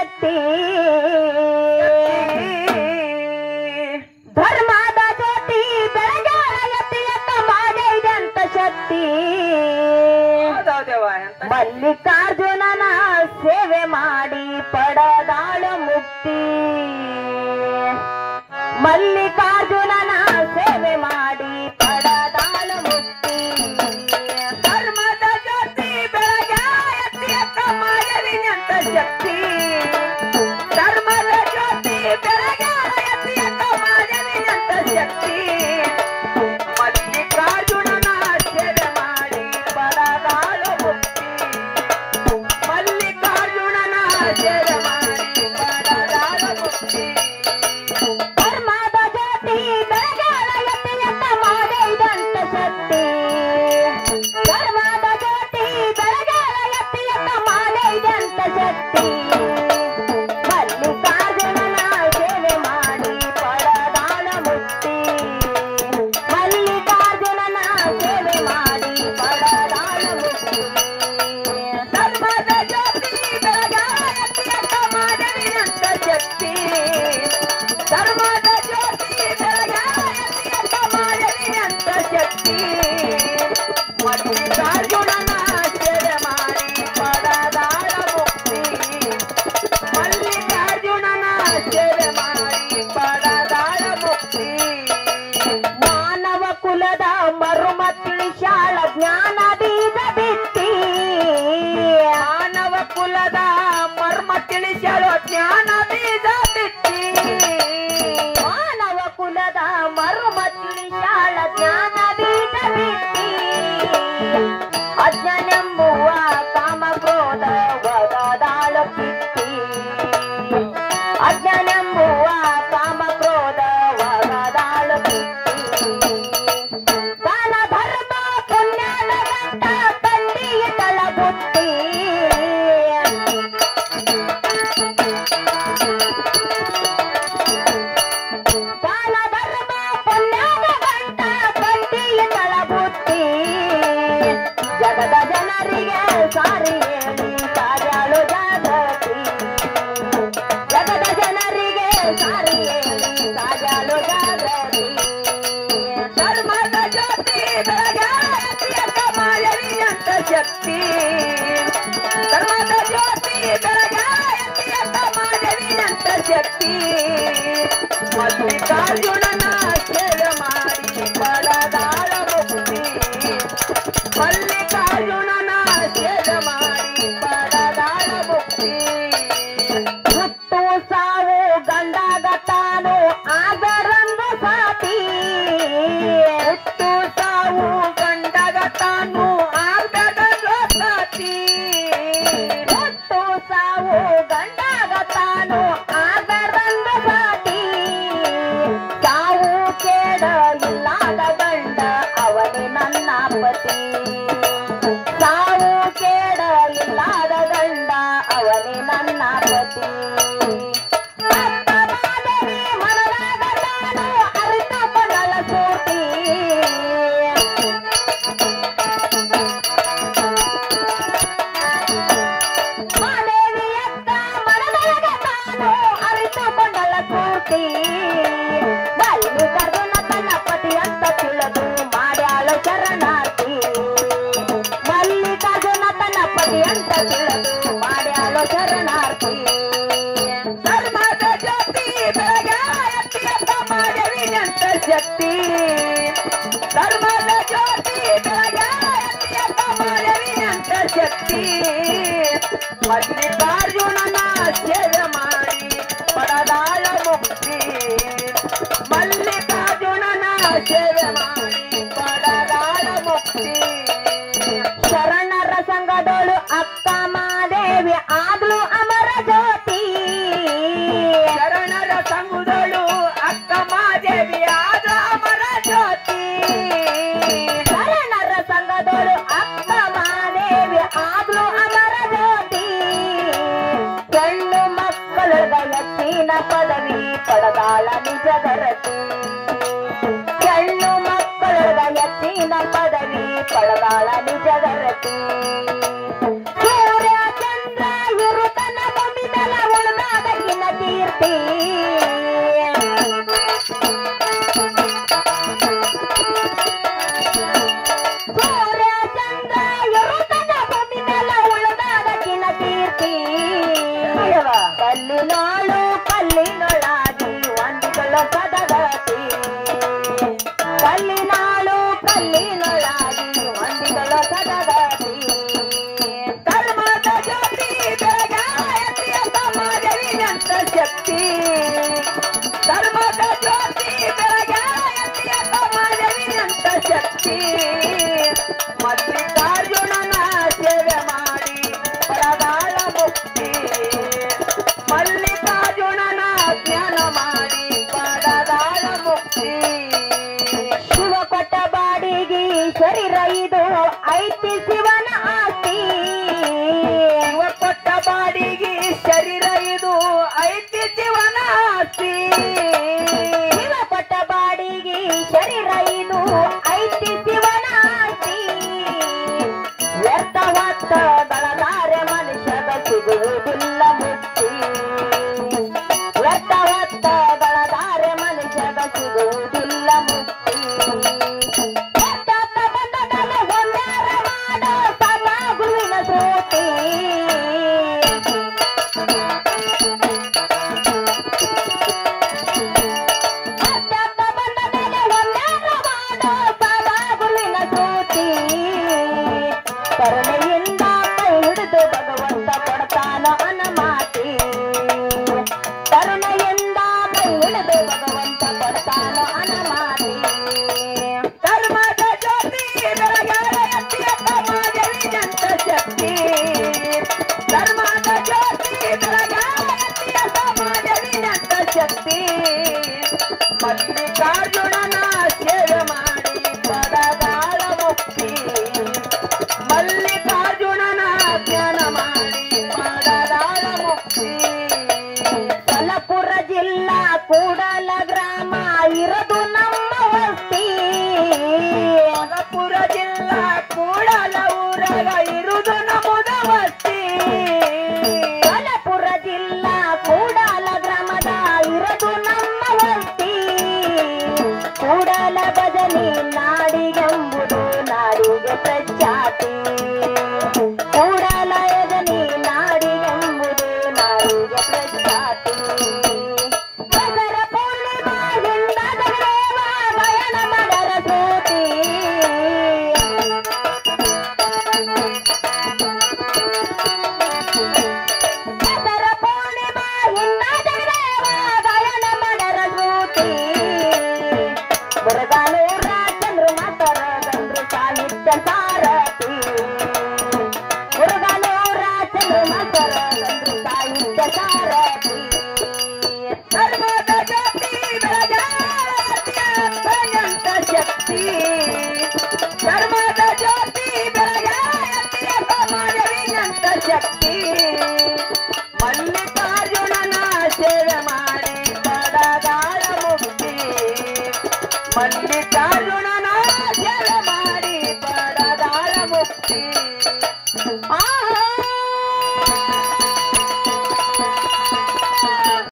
ಶಕ್ತಿ ಧರ್ಮದ ಜ್ಯೋತಿ ಬೆಳಗಾಲ ಎತ್ತಿಯತ್ತ ಮಾಡಿದಂತ ಶಕ್ತಿ ಮಲ್ಲಿಕಾರ್ಜುನನ ಸೇವೆ ಮಾಡಿ ಪಡದಾಳ ಮುಕ್ತಿ ಮಲ್ಲಿಕಾರ್ಜುನನ ಸೇವೆ ಮಾಡಿ ಪಡದಾಳ ಮುಕ್ತಿ ಧರ್ಮದ ಜ್ಯೋತಿ ಬೆಳಗಾಲ ಎತ್ತಿಯತ್ತ ಮಾಡಿದಂತ ಶಕ್ತಿ ಧರ್ಮದ ಜ್ಯೋತಿ ಬೆಳಗಾಲ ಎತ್ತಿಯತ್ತ ಮಾಡಿದಂತ ಶಕ್ತಿ ಮಲ್ಲಿಕಾರ್ಜುನನ ಸೇವೆ ಮಾಡಿ ಪಡದಾಳ ಮುಕ್ತಿ ಮಲ್ಲಿಕಾರ್ಜುನನ ಸೇವೆ ಮಾಡಿ ಪಡದಾಳ ಮುಕ್ತಿ ಧರ್ಮದ ಜ್ಯೋತಿ ಬೆಳಗಾಲ ಎತ್ತಿಯತ್ತ ಮಾಡಿದಂತ ಶಕ್ತಿ ಧರ್ಮದ ಜ್ಯೋತಿ ಬೆಳಗಾಲ ಎತ್ತಿಯತ್ತ ಮಾಡಿದಂತ ಶಕ್ತಿ ಮಲ್ಲಿಕಾರ್ಜುನನ ಸೇವೆ ಮಾಡಿ ಪಡದಾಳ ಮುಕ್ತಿ ಮಲ್ಲಿಕಾರ್ಜುನನ ಸೇವೆ ಮಾಡಿ ಪಡದಾಳ ಮುಕ್ತಿ ಧರ್ಮದ ಜ್ಯೋತಿ ಬೆಳಗಾಲ ಎತ್ತಿಯತ್ತ ಮಾಡಿದಂತ ಶಕ್ತಿ ಧರ್ಮದ ಜ್ಯೋತಿ ಬೆಳಗಾಲ ಎತ್ತಿಯತ್ತ ಮಾಡಿದಂತ ಶಕ್ತಿ ಮಲ್ಲಿಕಾರ್ಜುನನ ಸೇವೆ ಮಾಡಿ ಪಡದಾಳ ಮುಕ್ತಿ ಮಲ್ಲಿಕಾರ್ಜುನನ ಸೇವೆ ಮಾಡಿ ಪಡದಾಳ ಮುಕ್ತಿ ಮಾನವ ಕುಲದ ಮರ್ಮ ತಿಳಿಸಾಳ ಜ್ಞಾನ ಬೀಜ ಬಿತ್ತಿ ಮಾನವ ಕುಲದ ಮರ್ಮ ತಿಳಿಸಾಳು ಜ್ಞಾನ ಬೀಜ ಬಿತ್ತಿ ಮಾನವ ಕುಲದ ಮರ್ಮ ತಿಳಿಸಾಳ ಜ್ಞಾನ ಬೀಜ ಬಿತ್ತಿ ಅಜ್ಞನೆಂಬುವ ಕಾಮ ಕ್ರೋಧ ವದದಾಳ ಕಿತ್ತಿ ಅಜ್ಞನೆಂಬುವ ಕಾಮ ಕ್ರೋಧ ವದದಾಳ ಕಿತ್ತಿ ದಾನ ಧರ್ಮ ಪುಣ್ಯದ ಗಂಟ ತಂದಿಗೆ ತಳಬುತ್ತಿ ದಾನ ಧರ್ಮ ಪುಣ್ಯದ ಗಂಟ ತಂದಿಗೆ ತಳಬುತ್ತಿ ಜಗದ ಜನರಿಗೆ ಸಾರಿ ಹೇಳಿ ಸಾರ್ಯಾಳು ಜಾಗೃತಿ ಜಗದ ಜನರಿಗೆ ಸಾರಿ ಹೇಳಿ ಸಾರ್ಯಾಳು ಜಾಗೃತಿ ಧರ್ಮದ ಜ್ಯೋತಿ ಬೆಳಗಾಲ ಎತ್ತಿಯತ್ತ ಮಾಡಿದಂತ ಶಕ್ತಿ ಧರ್ಮದ ಜ್ಯೋತಿ ಬೆಳಗಾಲ ಎತ್ತಿಯತ್ತ ಮಾಡಿದಂತ ಶಕ್ತಿ ಮಲ್ಲಿಕಾರ್ಜುನನ ಸೇವೆ ಮಾಡಿ ಪಡದಾಳ ಮುಕ್ತಿ ಮಲ್ಲಿಕಾರ್ಜುನನ ಸೇವೆ ಮಾಡಿ ಪಡದಾಳ ಮುಕ್ತಿ ಹುಟ್ಟು ಸಾವು ಗಂಡಾಗ ತಾನು ಆದರಂದು ಸಾತಿ ಹುಟ್ಟು ಸಾವು ಗಂಡಾಗ ತಾನು ಆದರಂದು ಸಾತಿ ಹುಟ್ಟು ಸಾವು ಗಂಡಾಗ ತಾನು ಆದರಂದು ಸಾತಿ ಸಾವು ಕೇಡ ಇಲ್ಲದ ಗಂಡ ಅವನೇ ನನ್ನ ಪತಿ ಸಾವು ಕೇಡ ಇಲ್ಲದ ಗಂಡ ಅವನೇ ನನ್ನ ಪತಿ ಅತ್ತ ಮಾದರಿ ಮನದಾಗ ತಾನು ಅರಿತುಕೊಂಡಳ ಸೂಟಿ ಮಾದೇವಿಯತ್ತ ಮನದಾಗ ತಾನು ಅರಿತುಕೊಂಡಳ ಸೂಟಿ ಮಲ್ಲಿಕಾರ್ಜುನ ತನ್ನ ಪತಿ ಅಂತ ತಿಳಿದು ಮಾಡ್ಯಾಳು ಶರಣಾರ್ಥಿ ಮಲ್ಲಿಕಾರ್ಜುನ ತನ್ನ ಪತಿ ಅಂತ ತಿಳಿದು ಮಾಡ್ಯಾಳು ಶರಣಾರ್ಥಿ ಧರ್ಮದ ಜ್ಯೋತಿ ಬೆಳಗಾಲ ಎತ್ತಿಯತ್ತ ಮಾಡಿದಂತ ಶಕ್ತಿ ಧರ್ಮದ ಜ್ಯೋತಿ ಬೆಳಗಾಲ ಎತ್ತಿಯತ್ತ ಮಾಡಿದಂತ ಶಕ್ತಿ ಮಲ್ಲಿಕಾರ್ಜುನನ ಸೇವೆ ಮಾಡಿ ಪಡದಾಳ ಮುಕ್ತಿ ಮಲ್ಲಿಕಾರ್ಜುನನ ಸೇವೆ ಮಾಡಿ ಪಡದಾಳ ಮುಕ್ತಿ ಶರಣರ ಸಂಘದೋಳು ಅಕ್ಕ ಮಾದೇವಿ ಆದ್ಲು ಅಮರ ಜ್ಯೋತಿ ಶರಣರ ಸಂಘದೋಳು ಅಕ್ಕ ಮಾದೇವಿ ಆದ್ಲು ಅಮರ ಜ್ಯೋತಿ ಶರಣರ ಸಂಘದೋಳು ಅಕ್ಕ ಮಾದೇವಿ ಆದ್ಲು ಅಮರ ಜ್ಯೋತಿ ಹೆಣ್ಣು ಮಕ್ಕಳ ಎತ್ತಿನ ಪದವಿ ಪಡದಾಳ ನಿಜ ಗರತಿ ಹೆಣ್ಣು ಮಕ್ಕಳ ಎತ್ತಿನ ಪದವಿ ಪಡದಾಳ ನಿಜ ಗರತಿ ಸೂರ್ಯ ಚಂದ್ರ ಇರುತನ ಭೂಮಿ ಮೇಲೆ ಉಳಿದ ಇದು ಐತಿ ಶಿವನ ಆಸ್ತಿ ಶಿವ ಕೊಟ್ಟ ಬಾಡಿಗೆ ಶರೀರ ಇದು ಐತಿ ಶಿವನ ಆಸ್ತಿ ಶಿವ ಕೊಟ್ಟ ಬಾಡಿಗೆ ಶರೀರ ಇದು ಐತಿ ಶಿವನ ಆಸ್ತಿ ವ್ಯರ್ಥವಾದ ಗಳದಾರೆ ಮನುಷ್ಯಗ ಸಿಗುವುದಿಲ್ಲ ಮುಕ್ತಿ ವ್ಯರ್ಥವಾದ ಗಳದಾರೆ ಮನುಷ್ಯಗ ಸಿಗುವುದಿಲ್ಲ ಮುಕ್ತಿ ಕರುಣೆಯಿಂದ ಕೈ ಹಿಡಿದು ಭಗವಂತ ಕೊಡ್ತಾನ ಅನಮಾತಿ ಕರುಣೆಯಿಂದ ಕೈ ಹಿಡಿದು ಭಗವಂತ ಕೊಡ್ತಾನ ಅನಮಾತಿ ಧರ್ಮದ ಜ್ಯೋತಿ ಬೆಳಗಾಲ ಎತ್ತಿಯ ಸಮಾಜವಿ ಜಂತ ಶಕ್ತಿ ಧರ್ಮದ ಜ್ಯೋತಿ ಬೆಳಗಾಲ ಎತ್ತಿಯ ಸಮಾಜವಿ ಜಂತ ಶಕ್ತಿ ಮಲ್ಲಿಕಾರ್ಜುನನ ಸೇವೆ ಮಾಡಿ ಪಡಗಾಳ ಮುಕ್ತಿ ಮಲ್ಲಿಕಾರ್ಜುನನ ಧ್ಯಾನ ಮಾಡಿ ಪಡಗಾಳ ಮುಕ್ತಿ ಸೊಲ್ಲಪುರ ಜಿಲ್ಲಾ ಕೂಡಲ ಗ್ರಾಮ ಇರೋದು ನಮ್ಮ ವಸ್ತಿ ಸೊಲ್ಲಪುರ ಜಿಲ್ಲಾ ಕೂಡಲ ಊರಾಗ ಇರುವುದು ನಮ್ಮದ ವಸ್ತಿ ಸೊಲ್ಲಪುರ ಜಿಲ್ಲಾ ಕೂಡಲ ಗ್ರಾಮದ ಇರೋದು ನಮ್ಮ ವಸ್ತಿ ಕೂಡಲ ಭಜನಿ ನಾಡಿಗೆಂಬುದು ನಾಡಿಗೆ ಪ್ರಖ್ಯಾತಿ ಕೂಡಲ ಯಜನಿ ನಾಡಿಗೆಂಬುದು ನಾಡಿಗೆ ಪ್ರಖ್ಯಾತಿ ದಸರ ಪೂರ್ಣಿಮಾ ಹಿಂದದ ದೇವ ಗಯನ ಮಡರ ಸೂತಿ ದಸರ ಪೂರ್ಣಿಮಾ ಹಿಂದದ ದೇವ ಗಯನ ಮಡರ ಸೂತಿ ಮುರುಘಾನೂರ ಚಂದ್ರ ಮಾತರ ಗಂದ್ರು ಸಾಹಿತ್ಯ ಸಾರಥಿ ಮುರುಘಾನೂರ ಚಂದ್ರ ಮಾತರ ಗಂದ್ರು ಸಾಹಿತ್ಯ ಸಾರಥಿ ಧರ್ಮದ ಜ್ಯೋತಿ ಬೆಳಗಾಲ ಎತ್ತಿಯ ಭಜಂತ ಶಕ್ತಿ ಧರ್ಮದ ಜ್ಯೋತಿ ಬೆಳಗಾಲ ಎತ್ತಿಯ ಸಮಾಜವಿ ಜಂತ ಶಕ್ತಿ ಮಲ್ಲಿಕಾರ್ಜುನನ ಸೇವೆ ಮಾಡಿ ಪಡಗಾಳ ಮುಕ್ತಿ ಮಲ್ಲಿಕ